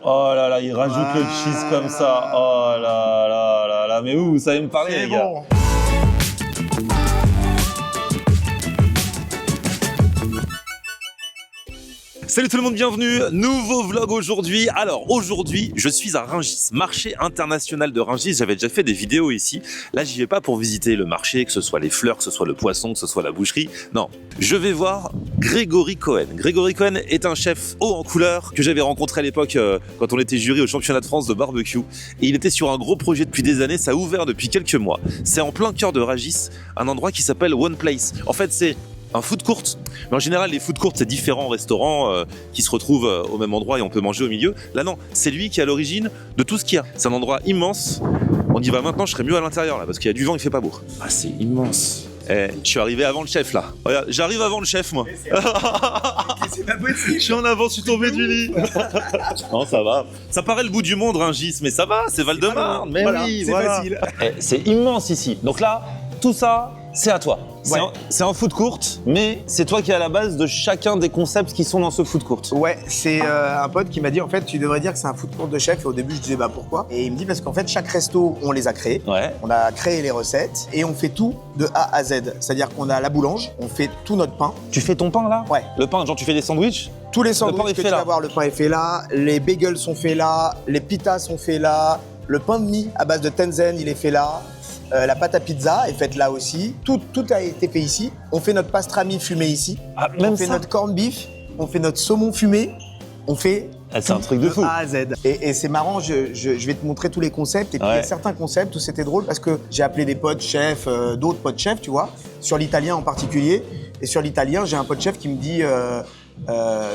Oh là là, il rajoute le cheese comme ça. Oh là là là là. Mais vous savez me parler, les gars. Bon. Salut tout le monde, bienvenue, nouveau vlog aujourd'hui. Alors aujourd'hui, je suis à Rungis, marché international de Rungis. J'avais déjà fait des vidéos ici. Là, j'y vais pas pour visiter le marché, que ce soit les fleurs, que ce soit le poisson, que ce soit la boucherie. Non, je vais voir Grégory Cohen. Grégory Cohen est un chef haut en couleur que j'avais rencontré à l'époque quand on était jury au championnat de France de barbecue. Et il était sur un gros projet depuis des années, ça a ouvert depuis quelques mois. C'est en plein cœur de Rungis, un endroit qui s'appelle One Place. En fait, c'est un food court, mais en général les food courts c'est différents restaurants qui se retrouvent au même endroit et on peut manger au milieu. Là non, c'est lui qui est à l'origine de tout ce qu'il y a. C'est un endroit immense. On y va maintenant, je serais mieux à l'intérieur là parce qu'il y a du vent, il fait pas beau. Ah c'est immense. Je suis arrivé avant le chef là. Regarde, j'arrive avant le chef moi. C'est pas possible. Je suis en avant, je suis tombé du lit. Non ça va. Ça paraît le bout du monde Rungis, mais ça va, c'est Val-de-Marne. Mais voilà, oui, c'est voilà. facile. C'est immense ici. Donc là, tout ça, c'est à toi. Ouais. C'est un food court, mais c'est toi qui es à la base de chacun des concepts qui sont dans ce food court. Ouais, c'est un pote qui m'a dit en fait tu devrais dire que c'est un food court de chef et au début je disais bah pourquoi. Et il me dit parce qu'en fait chaque resto on les a créés, Ouais. on a créé les recettes et on fait tout de A à Z. C'est-à-dire qu'on a la boulange, on fait tout notre pain. Tu fais ton pain là? Ouais. Le pain, genre tu fais des sandwichs? Tous les pain est sandwichs que fait tu là. vas voir, le pain est fait là, les bagels sont faits là, les pitas sont faits là, le pain de mie à base de Tenzen il est fait là. La pâte à pizza est faite là aussi. Tout a été fait ici. On fait notre pastrami fumé ici. Ah, même on fait ça notre corned beef. On fait notre saumon fumé. On fait Ah, c'est un truc de fou. A à Z. Et c'est marrant, je vais te montrer tous les concepts. Et puis il y Ouais. a certains concepts où c'était drôle parce que j'ai appelé des potes chefs, d'autres potes chefs, tu vois, sur l'italien en particulier. Et sur l'italien, j'ai un pote chef qui me dit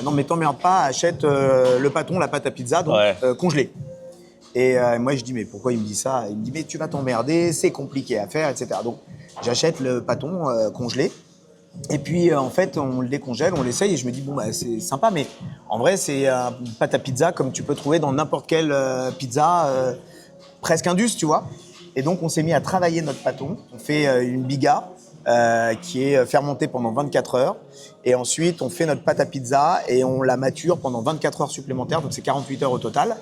non mais t'emmerdes pas, achète le pâton, la pâte à pizza, donc Ouais. congelé. Et moi, je dis, mais pourquoi il me dit ça? Il me dit, mais tu vas t'emmerder, c'est compliqué à faire, etc. Donc, j'achète le pâton congelé. Et puis, en fait, on le décongèle, on l'essaye. Et je me dis, bon, bah, c'est sympa, mais en vrai, c'est une pâte à pizza comme tu peux trouver dans n'importe quelle pizza, presque indus, tu vois. Et donc, on s'est mis à travailler notre pâton. On fait une biga qui est fermentée pendant 24 heures. Et ensuite, on fait notre pâte à pizza et on la mature pendant 24 heures supplémentaires. Donc, c'est 48 heures au total.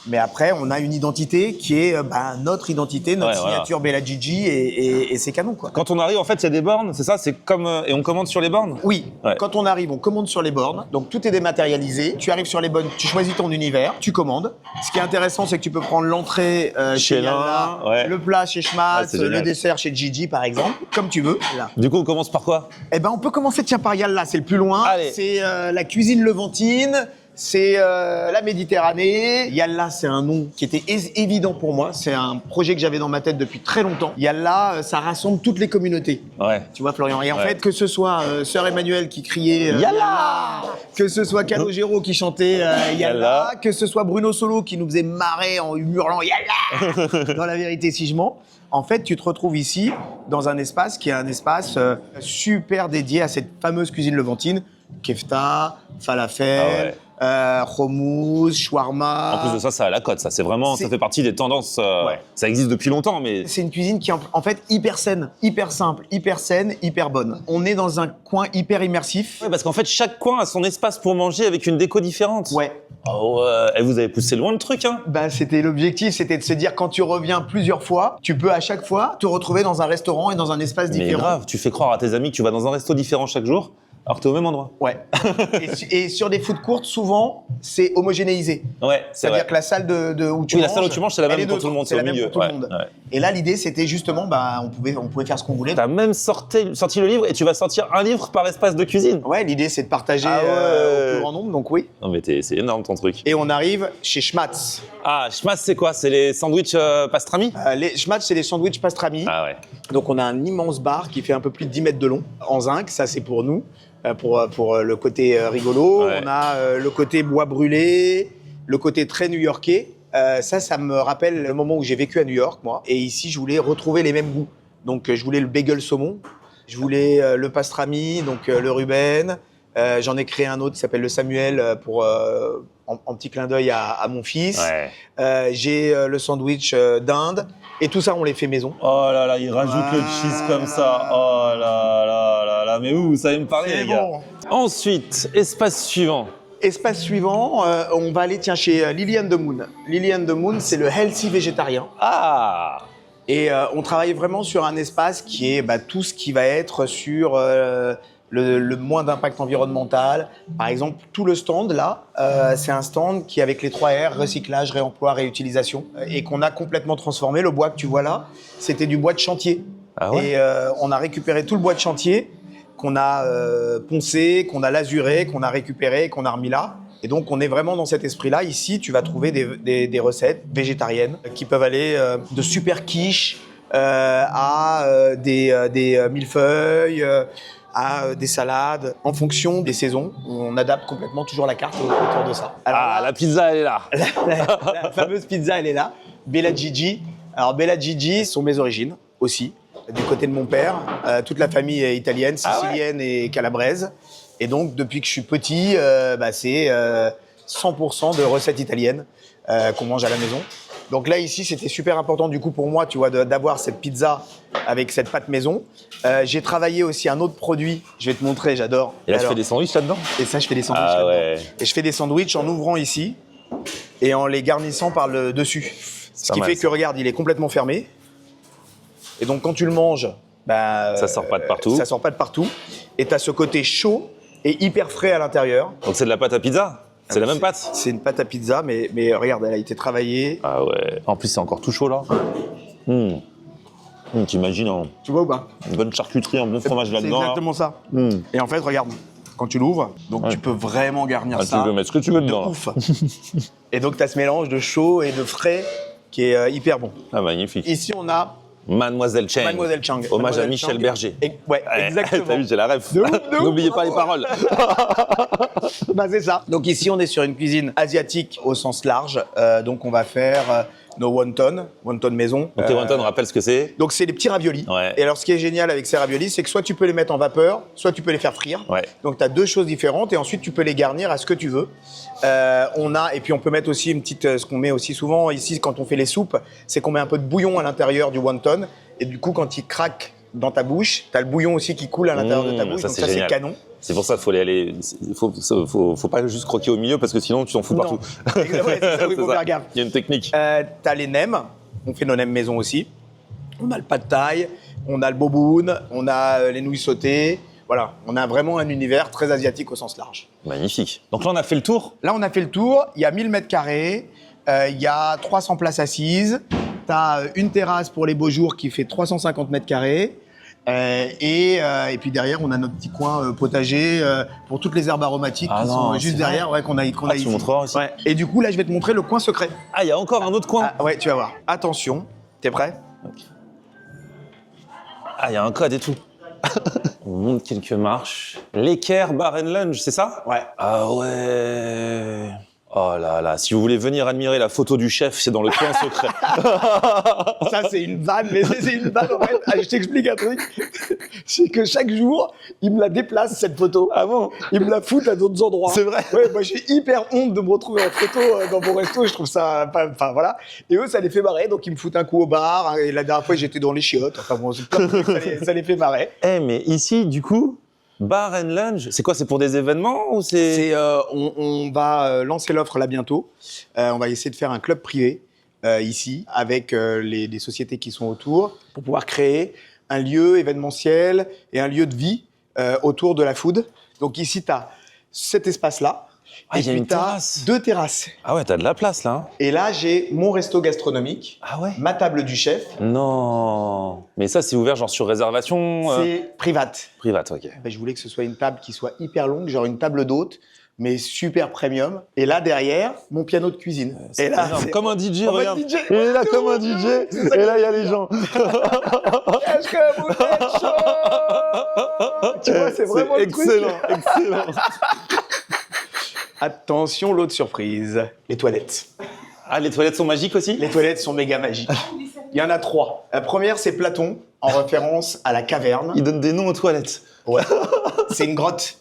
Mais après, on a une identité qui est notre identité, notre signature Bella Gigi et c'est canon, quoi. Quand on arrive, en fait, il y a des bornes, c'est ça? C'est comme et on commande sur les bornes? Oui, Ouais. quand on arrive, on commande sur les bornes. Donc tout est dématérialisé. Tu arrives sur les bornes, tu choisis ton univers, tu commandes. Ce qui est intéressant, c'est que tu peux prendre l'entrée chez Chez l'un, Yalla, ouais. le plat chez Schmatz, Ouais, c'est génial. le dessert chez Gigi, par exemple, comme tu veux. Là. Du coup, on commence par quoi? Eh ben, on peut commencer tiens par Yalla, c'est le plus loin. Allez. C'est la cuisine levantine. C'est la Méditerranée. Yalla, c'est un nom qui était évident pour moi. C'est un projet que j'avais dans ma tête depuis très longtemps. Yalla, ça rassemble toutes les communautés. Ouais. Tu vois, Florian. Et en Ouais. fait, que ce soit Sœur Emmanuelle qui criait Yalla, que ce soit Calogero qui chantait Yalla, Yalla. que ce soit Bruno Solo qui nous faisait marrer en hurlant Yalla dans La Vérité si je mens. En fait, tu te retrouves ici dans un espace qui est un espace super dédié à cette fameuse cuisine levantine. Kefta, falafel, hummus, shawarma. En plus de ça, ça a la cote, ça. C'est vraiment, ça C'est- fait partie des tendances. Ouais. Ça existe depuis longtemps, mais C'est une cuisine qui est en fait hyper saine, hyper simple, hyper saine, hyper bonne. On est dans un coin hyper immersif. ouais, parce qu'en fait, chaque coin a son espace pour manger avec une déco différente. Ouais. Oh ouais. Et vous avez poussé loin le truc, hein. Bah, c'était l'objectif, c'était de se dire quand tu reviens plusieurs fois, tu peux à chaque fois te retrouver dans un restaurant et dans un espace Mais différent. grave, tu fais croire à tes amis que tu vas dans un resto différent chaque jour, alors que t'es au même endroit. Ouais. et sur des food courts, souvent, c'est homogénéisé. Ouais, c'est C'est-à-dire vrai. que la salle où tu Oui, manges, la salle où tu manges, c'est la elle même est pour neutre, tout le monde, c'est la au même milieu. pour tout le Ouais, monde. ouais. Et là, l'idée, c'était justement, on pouvait faire ce qu'on voulait. T'as même sorti le livre et tu vas sortir un livre par espace de cuisine. Ouais, l'idée, c'est de partager Ah ouais. au plus grand nombre, donc oui. Non mais c'est énorme ton truc. Et on arrive chez Schmatz. Ah, Schmatz, c'est quoi? C'est les sandwichs pastrami? Les Schmatz, c'est des sandwichs pastrami. Ah ouais. Donc on a un immense bar qui fait un peu plus de 10 mètres de long, en zinc, ça c'est pour nous, pour le côté rigolo. Ouais. On a le côté bois brûlé, le côté très new-yorkais. Ça me rappelle le moment où j'ai vécu à New York, moi. Et ici, je voulais retrouver les mêmes goûts. Donc je voulais le bagel saumon, je voulais le pastrami, donc le Ruben. J'en ai créé un autre qui s'appelle le Samuel en petit clin d'œil à mon fils. Ouais. J'ai le sandwich d'Inde. Et tout ça, on les fait maison. Oh là là, il rajoute le cheese comme ça. Oh là là là là. Mais vous savez me parler, les gars. bon. Ensuite, espace suivant. Espace suivant, on va aller tiens, chez Lily and the Moon. Lily and the Moon, c'est le healthy végétarien. Ah. Et on travaille vraiment sur un espace qui est tout ce qui va être sur le moins d'impact environnemental. Par exemple, tout le stand là, c'est un stand qui est avec les 3 R, recyclage, réemploi, réutilisation, et qu'on a complètement transformé. Le bois que tu vois là, c'était du bois de chantier. Ah ouais. Et on a récupéré tout le bois de chantier qu'on a poncé, qu'on a lasuré, qu'on a récupéré, qu'on a remis là. Et donc, on est vraiment dans cet esprit-là. Ici, tu vas trouver des recettes végétariennes qui peuvent aller de super quiches à des millefeuilles, à des salades. En fonction des saisons, on adapte complètement toujours la carte autour de ça. Alors, La pizza, elle est là. la fameuse pizza, elle est là. Bella Gigi. Alors, Bella Gigi sont mes origines aussi. Du côté de mon père, toute la famille est italienne, sicilienne et calabraise. Et donc, depuis que je suis petit, c'est 100% de recettes italiennes qu'on mange à la maison. Donc là, ici, c'était super important du coup pour moi, tu vois, d'avoir cette pizza avec cette pâte maison. J'ai travaillé aussi un autre produit, je vais te montrer, j'adore. Et là, tu fais des sandwichs là-dedans? Et ça, je fais des sandwichs Ah là-dedans. ouais. Et je fais des sandwichs en ouvrant ici et en les garnissant par le dessus. Ce qui fait que, regarde, il est complètement fermé. Et donc, quand tu le manges, ça sort pas de partout. Ça sort pas de partout. Et tu as ce côté chaud et hyper frais à l'intérieur. Donc, c'est de la pâte à pizza? C'est la même pâte? C'est une pâte à pizza, mais regarde, elle a été travaillée. Ah ouais. En plus, c'est encore tout chaud là. T'imagines Tu vois ou pas? une bonne charcuterie, un bon fromage C'est là-dedans. exactement ça. Et en fait, regarde, quand tu l'ouvres, donc tu peux vraiment garnir ça. Tu peux mettre ce que tu veux de dedans. ouf. Et donc, tu as ce mélange de chaud et de frais qui est hyper bon. Ah, magnifique. Ici, on a Mademoiselle Cheng. Mademoiselle Chang. Hommage Mademoiselle à Michel Chang. Berger. Ouais, exactement. T'as vu, j'ai la ref. De ouf, de ouf. N'oubliez pas les paroles. C'est ça. Donc ici, on est sur une cuisine asiatique au sens large. Donc on va faire nos wonton maison. Donc, tes wontons, rappelle ce que c'est. Donc c'est les petits raviolis. Ouais. Et alors ce qui est génial avec ces raviolis, c'est que soit tu peux les mettre en vapeur, soit tu peux les faire frire. Ouais. Donc tu as 2 choses différentes et ensuite tu peux les garnir à ce que tu veux. Et puis on peut mettre aussi une petite, ce qu'on met aussi souvent ici quand on fait les soupes, c'est qu'on met un peu de bouillon à l'intérieur du wonton. Et du coup, quand il craque dans ta bouche, tu as le bouillon aussi qui coule à l'intérieur de ta bouche. Donc ça, c'est canon. C'est pour ça qu'il faut aller. Faut pas juste croquer au milieu parce que sinon tu t'en fous Non. partout. Ouais, c'est ça, oui, faut faire gaffe. Il y a une technique. T'as les nems, on fait nos nems maison aussi. On a le pad thai, on a le boboon, on a les nouilles sautées. Voilà, on a vraiment un univers très asiatique au sens large. Magnifique. Donc là, on a fait le tour. Là, on a fait le tour. Il y a 1000 mètres carrés, il y a 300 places assises. T'as une terrasse pour les beaux jours qui fait 350 mètres carrés. Et puis derrière, on a notre petit coin potager pour toutes les herbes aromatiques qui sont juste derrière, qu'on a Tu ici. montreras aussi. Ouais. Et du coup, là, je vais te montrer le coin secret. Ah, il y a encore un autre coin. Ah, ouais, tu vas voir. Attention, t'es prêt? Ah, il y a un code et tout. On monte quelques marches. L'équerre bar and lunch, c'est ça? Ouais. Ah ouais. Oh là là, si vous voulez venir admirer la photo du chef, c'est dans le coin secret. Ça, c'est une vanne, mais c'est une vanne en fait. Ah, je t'explique un truc. C'est que chaque jour, il me la déplace, cette photo. Ah bon? Il me la fout à d'autres endroits. C'est vrai? Ouais, moi, j'ai hyper honte de me retrouver en photo dans mon resto. Je trouve ça, enfin voilà. Et eux, ça les fait marrer, donc ils me foutent un coup au bar. Hein, et la dernière fois, j'étais dans les chiottes. Enfin bon, c'est plein de trucs, ça les fait marrer. Eh, mais ici, du coup, bar and lunch, c'est quoi? C'est pour des événements ou c'est... On va lancer l'offre là bientôt. On va essayer de faire un club privé ici avec les sociétés qui sont autour pour pouvoir créer un lieu événementiel et un lieu de vie autour de la food. Donc ici, tu as cet espace-là. Ah, et il y a puis une tu as terrasse. 2 terrasses. Ah ouais, t'as de la place là. Hein. Et là, j'ai mon resto gastronomique, Ah ouais? ma table du chef. Non. Mais ça, c'est ouvert genre sur réservation C'est private. private, ok. Ben, je voulais que ce soit une table qui soit hyper longue, genre une table d'hôte, mais super premium. Et là, derrière, mon piano de cuisine. C'est Et là, énorme. c'est- Comme un DJ, Comme un regarde. DJ. Il est là comme un DJ. Et là, il y a les gens. Est-ce que vous êtes chaud? Tu vois, c'est vraiment le truc. excellent, excellent. Attention, l'autre surprise. Les toilettes. Ah, les toilettes sont magiques aussi? Les toilettes sont méga magiques. Il y en a 3. La première, c'est Platon, en référence à la caverne. Ils donnent des noms aux toilettes. Ouais. C'est une grotte.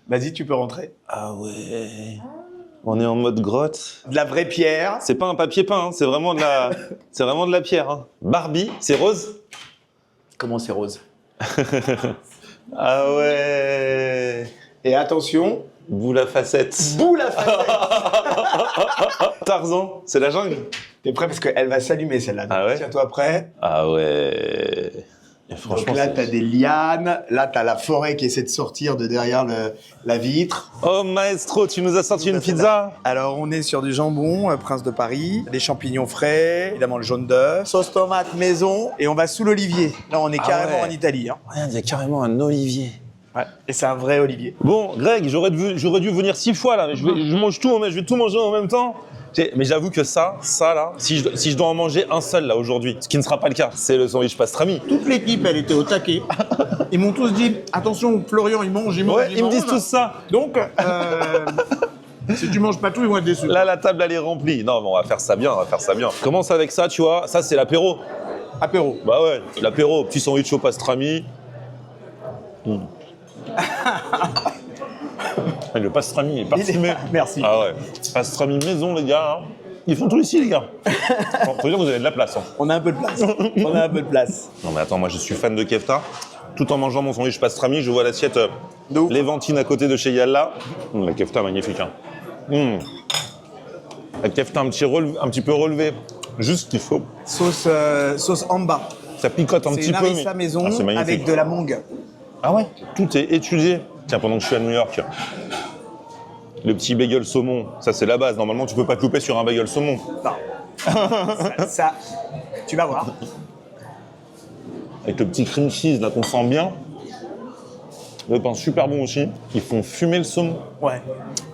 Vas-y, tu peux rentrer. Ah ouais. On est en mode grotte. De la vraie pierre. C'est pas un papier peint, hein. C'est vraiment de la, c'est vraiment de la pierre. Hein. Barbie, c'est rose? Comment c'est rose? Ah ouais. Et attention, Boule à facettes. Boule à facettes. Tarzan, c'est la jungle. T'es prêt parce qu'elle va s'allumer celle-là. Ah ouais? Tiens-toi prêt. Ah ouais. Et franchement, Donc là, c'est- t'as des lianes. Là, t'as la forêt qui essaie de sortir de derrière la vitre. Oh maestro, tu nous as sorti une pizza. Alors, on est sur du jambon, Prince de Paris, des champignons frais, évidemment le jaune d'œuf, sauce tomate maison, et on va sous l'olivier. Là, on est carrément ouais. en Italie. Hein. Regarde, il y a carrément un olivier. Ouais. Et c'est un vrai olivier. Bon, Greg, j'aurais dû venir 6 fois là, mais je mange tout, je vais tout manger en même temps. Mais j'avoue que ça là, si je dois en manger un seul là aujourd'hui, ce qui ne sera pas le cas, c'est le sandwich pastrami. Toute l'équipe, elle était au taquet. Ils m'ont tous dit, attention, Florian, il mange, Ouais, ils me disent tous ça. Donc, si tu manges pas tout, ils vont être déçus. Là, la table elle est remplie. Non, mais on va faire ça bien, Commence avec ça, tu vois. Ça, c'est l'apéro. Apéro. Bah ouais, l'apéro, petit sandwich au pastrami. Le pastrami est parfumé. Merci. Ah ouais, pastrami maison, les gars. Hein. Ils font tout ici, les gars. Bon, faut dire que vous avez de la place. Hein. On a un peu de place. On a un peu de place. Non, mais attends, moi, je suis fan de kefta. Tout en mangeant mon sandwich pastrami, je vois l'assiette De ouf. Léventine à côté de chez Yalla. La kefta, magnifique. Hein. La kefta un petit peu relevée. Juste ce qu'il faut. Sauce amba. Ça picote un C'est petit une peu. harissa maison Ah, c'est magnifique. avec de la mangue. Ah ouais, tout est étudié. Tiens, pendant que je suis à New York, le petit bagel saumon, ça c'est la base. Normalement, tu peux pas te louper sur un bagel saumon. Non. ça, tu vas voir. Avec le petit cream cheese là qu'on sent bien. Le pain super bon aussi. Ils font fumer le saumon. Ouais.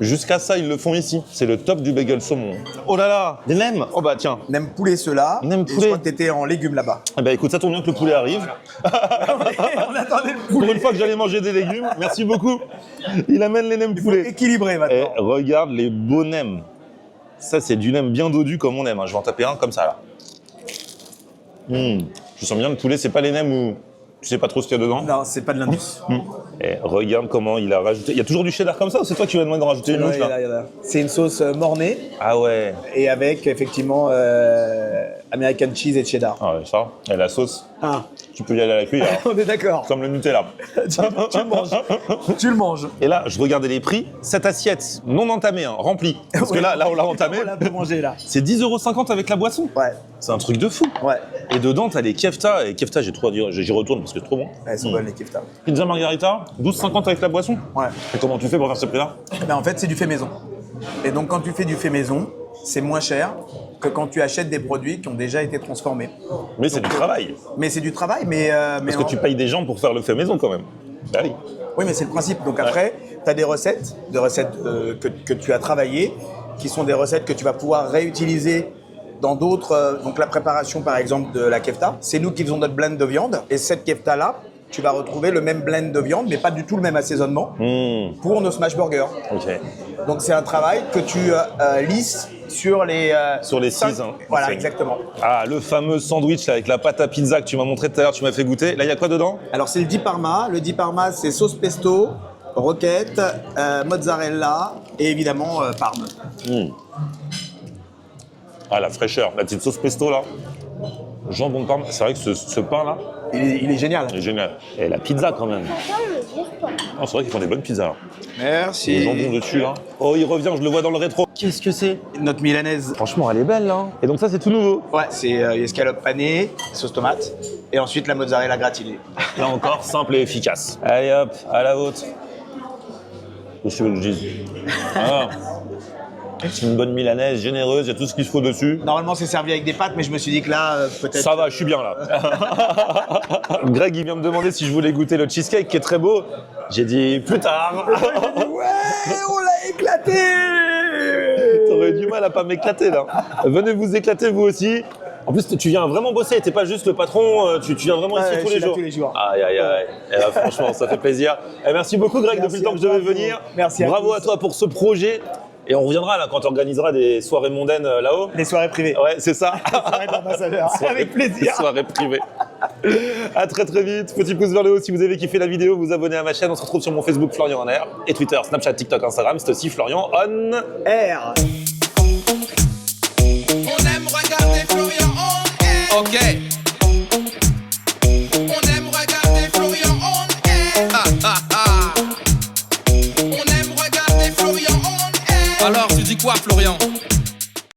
Jusqu'à ça, ils le font ici. C'est le top du bagel saumon. Oh là là, des nems. Oh bah tiens. Nem poulet ceux-là. Nem Et poulet. je crois que t'étais en légumes là-bas. Eh ben écoute, ça tombe bien que le poulet arrive. On attendait le Pour poulet. une fois que j'allais manger des légumes, merci beaucoup. Il amène les nems poulet. Équilibré Et maintenant. regarde les beaux nems. Ça, c'est du nem bien dodu comme on aime. Hein. Je vais en taper un comme ça, là. Je sens bien le poulet. C'est pas les nems où tu sais pas trop ce qu'il y a dedans. Non, c'est pas de l'indus. Et regarde comment il a rajouté. Il y a toujours du cheddar comme ça ou c'est toi qui vas demander de rajouter une louche, là? C'est une sauce mornée Ah ouais. et avec effectivement American cheese et cheddar. Ah ouais, ça. Et la sauce, Ah, tu peux y aller à la cuillère. on est d'accord. Comme le Nutella. Tu le manges. Tu le manges. Et là, je regardais les prix. Cette assiette, non entamée, hein, remplie. Parce que là, on l'a entamée. On l'a peu mangé là. C'est 10,50 € avec la boisson. Ouais, C'est un truc de fou. ouais. Et dedans, t'as les kefta. Et kefta, j'ai trop à dire. J'y retourne parce que c'est trop bon. Elles sont bonnes les kefta. Pizza margarita, 12,50 avec la boisson. Ouais. Et comment tu fais pour faire ce prix-là? Ben, en fait, c'est du fait maison. Et donc, quand tu fais du fait maison, c'est moins cher que quand tu achètes des produits qui ont déjà été transformés. Mais c'est du travail. Mais c'est du travail, mais Parce que tu payes des gens pour faire le fait maison quand même. Bah oui. Oui, mais c'est le principe. Donc après, tu as des recettes que tu as travaillées, qui sont des recettes que tu vas pouvoir réutiliser dans d'autres. Donc la préparation, par exemple, de la kefta, c'est nous qui faisons notre blend de viande. Et cette kefta-là, tu vas retrouver le même blend de viande, mais pas du tout le même assaisonnement, pour nos smash burgers. Ok. Donc c'est un travail que tu lisses sur les... Sur les 5. 6, hein. Voilà, C'est- exactement. Ah, le fameux sandwich là, avec la pâte à pizza que tu m'as montré tout à l'heure, tu m'as fait goûter. Là, il y a quoi dedans? Alors c'est le di parma. Le di parma, c'est sauce pesto, roquette, mozzarella et évidemment parme. Ah, la fraîcheur, la petite sauce pesto là. Jambon de Parme, c'est vrai que ce pain là, Il est génial. il est génial. Et la pizza quand même. Oh, c'est vrai qu'ils font des bonnes pizzas là. Merci. Le jambon dessus là. Oh, il revient, je le vois dans le rétro. Qu'est-ce que c'est? Notre milanaise. Franchement, elle est belle là. Et donc ça, c'est tout nouveau. Ouais, c'est escalope panée, sauce tomate, et ensuite la mozzarella gratinée. Là encore, simple et efficace. Allez hop, à la vôtre. Qu'est-ce que tu veux que je dise? Ah. C'est une bonne milanaise, généreuse, il y a tout ce qu'il faut dessus. Normalement, c'est servi avec des pâtes, mais je me suis dit que là, peut-être... Ça va, je suis bien là. Greg, il vient me demander si je voulais goûter le cheesecake qui est très beau. J'ai dit plus tard. Ouais, on l'a éclaté. T'aurais du mal à pas m'éclater là. Venez vous éclater vous aussi. En plus, tu viens vraiment bosser, t'es pas juste le patron, tu viens vraiment ici Ouais, tous je les suis là jours. tous les jours. Aïe, aïe, aïe. Et là, franchement, ça fait plaisir. Et merci beaucoup, Greg, Merci depuis le temps à que je devais toi, venir. merci à Bravo tous. à toi pour ce projet. Et on reviendra là quand tu organiseras des soirées mondaines là-haut. Les soirées privées. Ouais, c'est ça. Soirées d'ambassadeurs. Avec plaisir. Soirée privée. À très très vite. Petit pouce vers le haut si vous avez kiffé la vidéo, vous abonnez à ma chaîne. On se retrouve sur mon Facebook Florian en Air et Twitter, Snapchat, TikTok, Instagram. C'est aussi Florian on R.